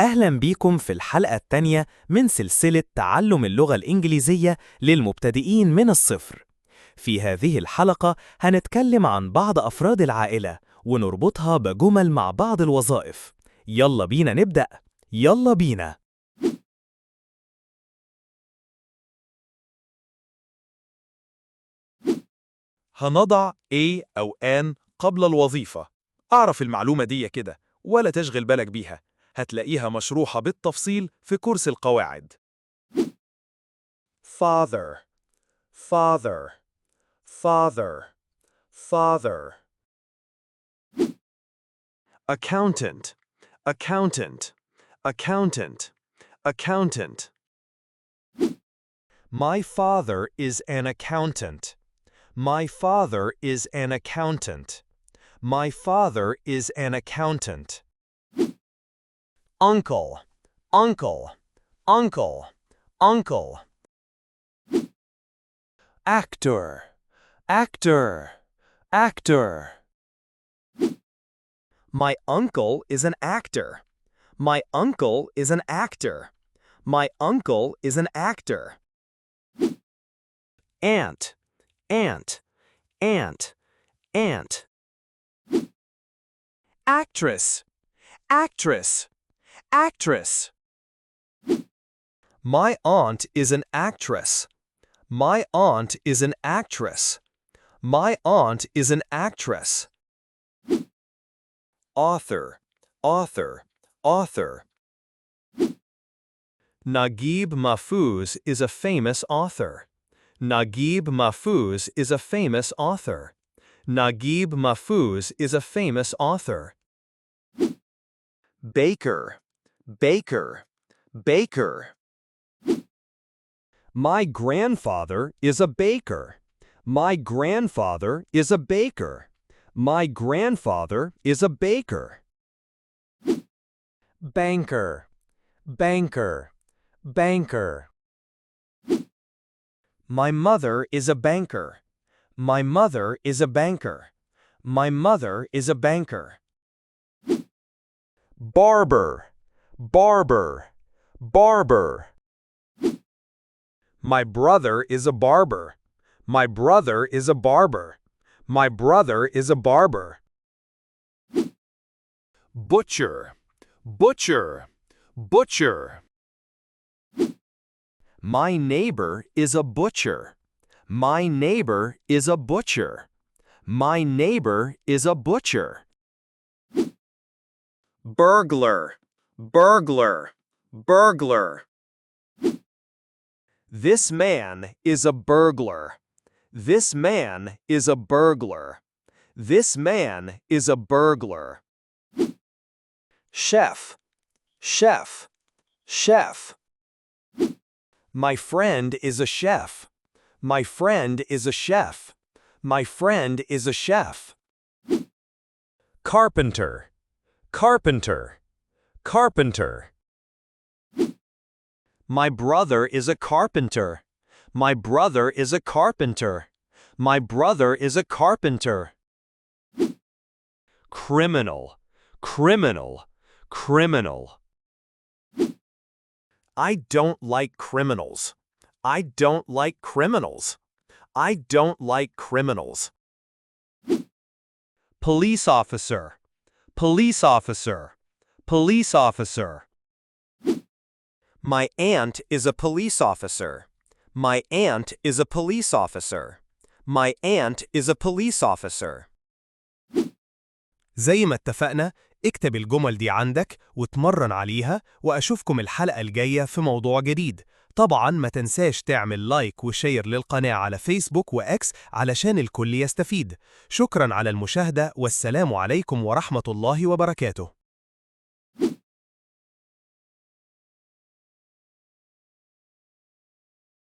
أهلا بيكم في الحلقة الثانية من سلسلة تعلم اللغة الإنجليزية للمبتدئين من الصفر. في هذه الحلقة هنتكلم عن بعض أفراد العائلة ونربطها بجمل مع بعض الوظائف. يلا بينا نبدأ. يلا بينا. هنضع A أو an قبل الوظيفة. أعرف المعلومة دي كده ولا تشغل بالك بيها، هتلاقيها مشروحة بالتفصيل في كورس القواعد. father father father father accountant accountant accountant accountant My father is an accountant. My father is an accountant. My father is an accountant. Uncle, uncle, uncle, uncle. Actor, actor, actor. My uncle is an actor. My uncle is an actor. My uncle is an actor. Aunt, aunt, aunt, aunt. Actress, actress, actress. My aunt is an actress. My aunt is an actress. My aunt is an actress. Author, author, author. Naguib Mahfouz is a famous author. Naguib Mahfouz is a famous author. Naguib Mahfouz is a famous author. Baker, baker, baker. My grandfather is a baker. My grandfather is a baker. My grandfather is a baker. Banker, banker, banker. My mother is a banker. My mother is a banker. My mother is a banker. Barber, barber, barber. My brother is a barber. My brother is a barber. My brother is a barber. Butcher, butcher, butcher. My neighbor is a butcher. My neighbor is a butcher. My neighbor is a butcher. Burglar, burglar, burglar. This man is a burglar. This man is a burglar. This man is a burglar. Chef, chef, chef. My friend is a chef. My friend is a chef. My friend is a chef. Carpenter, carpenter, carpenter. My brother is a carpenter. My brother is a carpenter. My brother is a carpenter. Criminal, criminal, criminal. I don't like criminals. I don't like criminals. I don't like criminals. Police officer, police officer, police officer. My aunt is a police officer. My aunt is a police officer. My aunt is a police officer. زي ما اتفقنا، اكتب الجمل دي عندك وتمرن عليها، وأشوفكم الحلقة الجاية في موضوع جديد. طبعاً ما تنساش تعمل لايك وشير للقناة على فيسبوك وإكس علشان الكل يستفيد. شكراً على المشاهدة، والسلام عليكم ورحمة الله وبركاته.